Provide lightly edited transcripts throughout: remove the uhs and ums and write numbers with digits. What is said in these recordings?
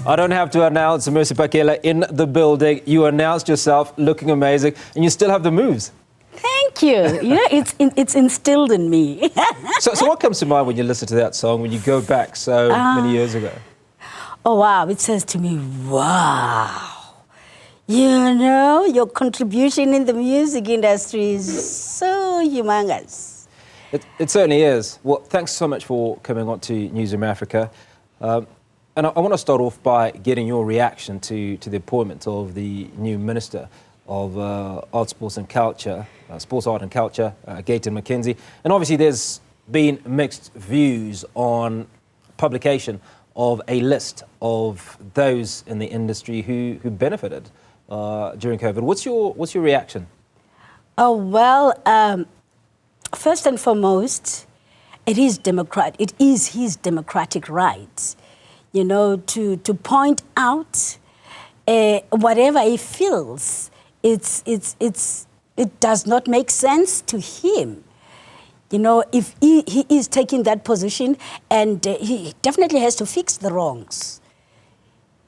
I don't have to announce Mercy Pakela in the building. You announced yourself, looking amazing, and you still have the moves. Thank you. You know, it's instilled in me. So what comes to mind when you listen to that song, when you go back so many years ago? Oh, wow. It says to me, wow. You know, your contribution in the music industry is so humongous. It certainly is. Well, thanks so much for coming on to Newzroom Afrika. And I want to start off by getting your reaction to the appointment of the new Minister of Art, Sports and Culture, Sports, Art and Culture, Gorden McKenzie. And obviously there's been mixed views on publication of a list of those in the industry who benefited during COVID. What's your reaction? Oh, well, first and foremost, it is his democratic right, you know, to point out whatever he feels. It does not make sense to him. You know, if he is taking that position, and he definitely has to fix the wrongs.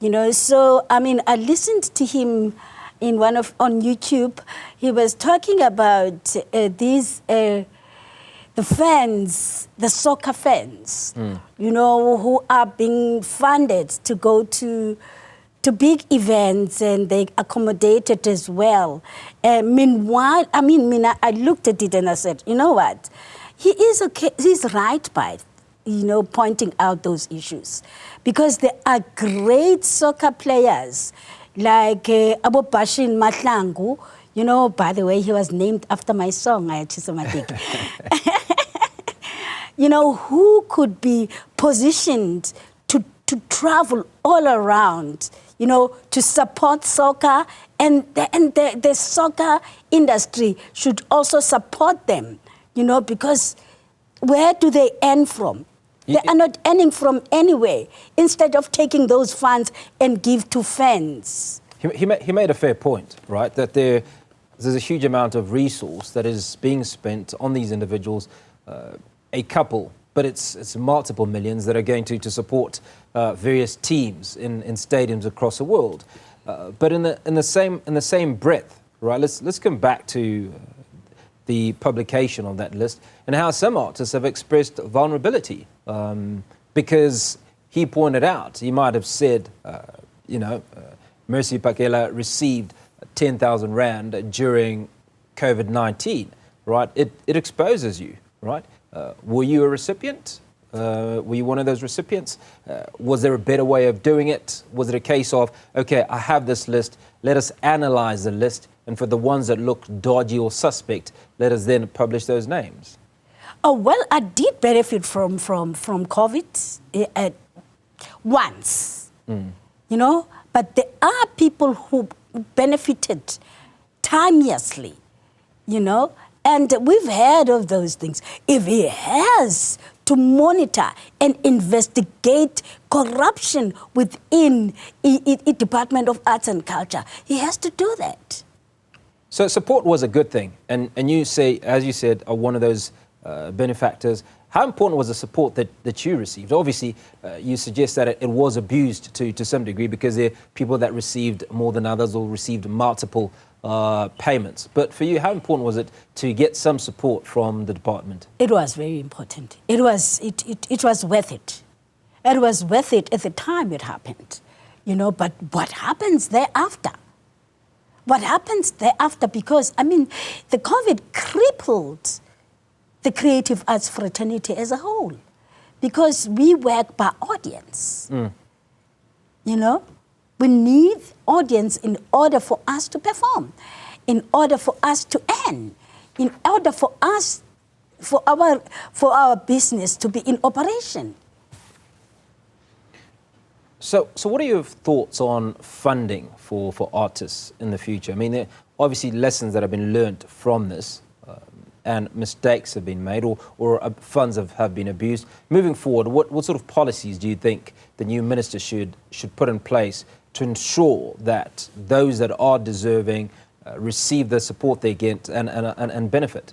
You know, so, I mean, I listened to him on YouTube. He was talking about the fans, the soccer fans, you know, who are being funded to go to big events, and they accommodated as well. Meanwhile, I looked at it and I said, you know what? He is okay. He's right by, you know, pointing out those issues, because there are great soccer players like Abo Bashin Matlangu. You know, by the way, he was named after my song, you know, who could be positioned to travel all around, you know, to support soccer, and the soccer industry should also support them, you know, because where do they earn from? They are not earning from anywhere, instead of taking those funds and give to fans. He made a fair point, right, that there's a huge amount of resource that is being spent on these individuals, a couple, but it's multiple millions that are going to support various teams in stadiums across the world. But in the same breath, right? Let's come back to the publication on that list and how some artists have expressed vulnerability, because he pointed out, he might have said, you know, Mercy Pakela received 10,000 Rand during COVID-19, right? It exposes you, right? Were you a recipient? Were you one of those recipients? Was there a better way of doing it? Was it a case of, okay, I have this list, let us analyze the list, and for the ones that look dodgy or suspect, let us then publish those names? Oh, well, I did benefit from COVID once, you know, but there are people who benefited timelessly, you know, and we've heard of those things. If he has to monitor and investigate corruption within the Department of Arts and Culture, he has to do that. So support was a good thing, and you say, as you said, are one of those benefactors. How important was the support that you received? Obviously, you suggest that it was abused to some degree, because there are people that received more than others or received multiple payments. But for you, how important was it to get some support from the department? It was very important. It was worth it. It was worth it at the time it happened, you know. But what happens thereafter? What happens thereafter? Because, I mean, the COVID crippled the creative arts fraternity as a whole, because we work by audience. You know, we need audience in order for us to perform, in order for us to earn, in order for us, for our business to be in operation. So what are your thoughts on funding for artists in the future? I mean, there are obviously lessons that have been learned from this, and mistakes have been made, or funds have been abused. Moving forward, what sort of policies do you think the new minister should put in place to ensure that those that are deserving receive the support they get and benefit?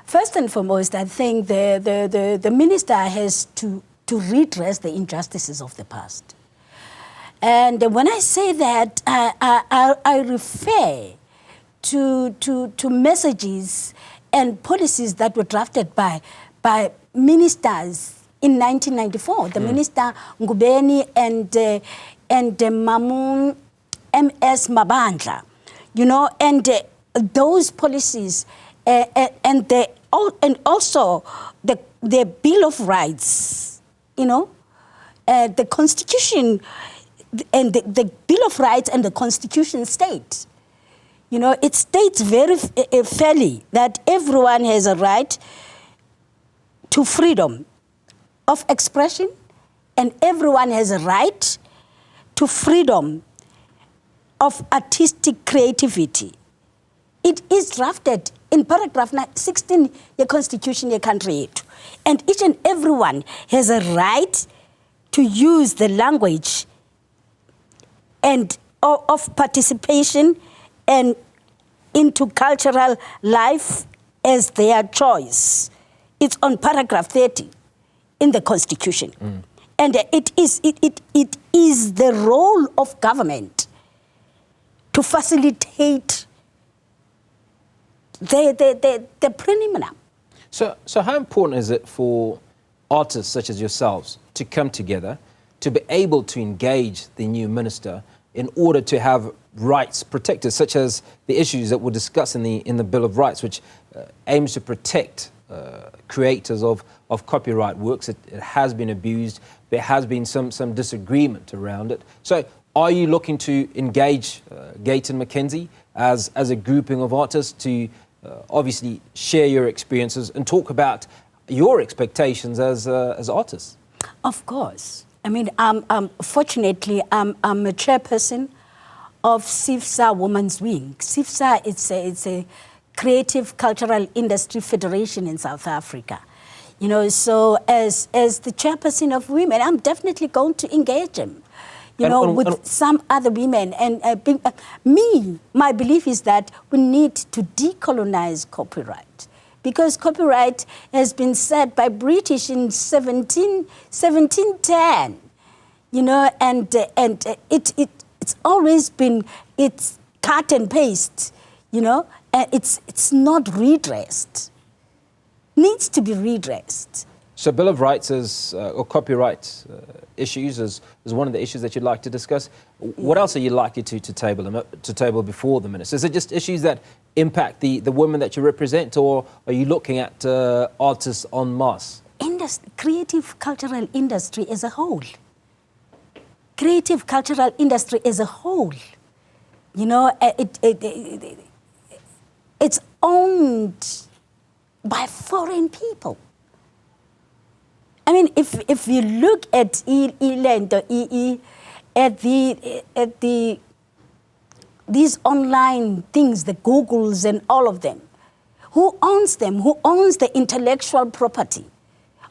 First and foremost, I think the minister has to redress the injustices of the past. And when I say that, I refer to messages and policies that were drafted by ministers in 1994. The minister Ngubeni and Mamun M.S. Mabandla, you know, and those policies and also the Bill of Rights, you know, the Constitution and the Bill of Rights and the Constitution state. You know, it states very fairly that everyone has a right to freedom of expression, and everyone has a right to freedom of artistic creativity. It is drafted in paragraph 16 the Constitution of country, and each and everyone has a right to use the language and of participation and into cultural life as their choice. It's on paragraph 30 in the Constitution. And it is the role of government to facilitate the preliminary. So how important is it for artists such as yourselves to come together, to be able to engage the new minister in order to have rights protected, such as the issues that we'll discuss in the Bill of Rights, which aims to protect creators of copyright works? It has been abused. There has been some disagreement around it. So are you looking to engage Gayton McKenzie as a grouping of artists to obviously share your experiences and talk about your expectations as artists? Of course. I mean, fortunately, I'm a chairperson of CIFSA Women's Wing. CIFSA, it's a Creative Cultural Industry Federation in South Africa. You know, so as the chairperson of women, I'm definitely going to engage them, with some other women. And my belief is that we need to decolonize copyright, because copyright has been set by British in 1710, you know, and it's always been, it's cut and paste, you know, and it's not redressed. Needs to be redressed. So Bill of Rights or copyright issues is one of the issues that you'd like to discuss. What else are you likely to table before the minister? Is it just issues that impact the women that you represent, or are you looking at artists en masse? Creative cultural industry as a whole. Creative cultural industry as a whole. You know, it's owned by foreign people. I mean, if you look at these online things, the Googles and all of them, who owns them? Who owns the intellectual property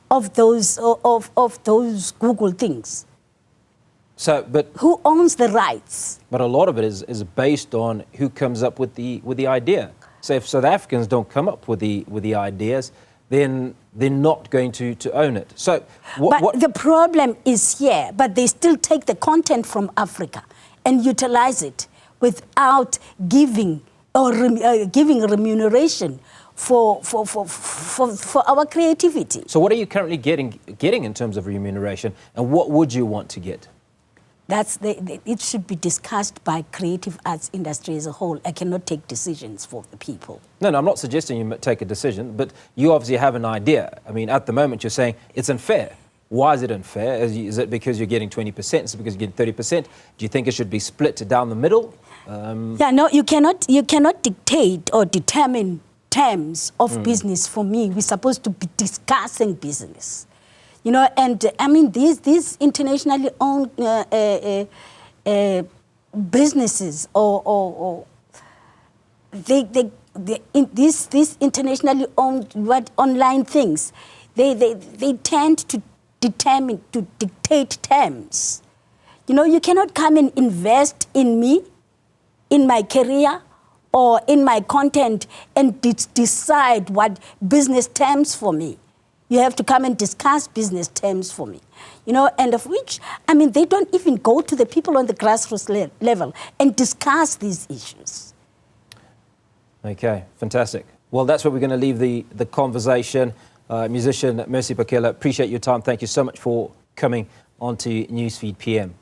of those Google things? So, but who owns the rights? But a lot of it is based on who comes up with the idea. So if South Africans don't come up with the ideas, then they're not going to own it. So but the problem is here, but they still take the content from Africa and utilize it without giving giving remuneration for our creativity. So what are you currently getting in terms of remuneration, and what would you want to get? It should be discussed by creative arts industry as a whole. I cannot take decisions for the people. No, I'm not suggesting you take a decision, but you obviously have an idea. I mean, at the moment you're saying it's unfair. Why is it unfair? Is it because you're getting 20%? Is it because you're getting 30%? Do you think it should be split down the middle? Yeah, no, you cannot dictate or determine terms of business for me. We're supposed to be discussing business. You know, and I mean, these internationally owned businesses or these internationally owned online things, they tend to dictate terms. You know, you cannot come and invest in me, in my career, or in my content and decide what business terms for me. You have to come and discuss business terms for me. You know, and of which, I mean, they don't even go to the people on the grassroots level and discuss these issues. Okay, fantastic. Well, that's where we're going to leave the conversation. Musician Mercy Pakela, appreciate your time. Thank you so much for coming onto Newsfeed PM.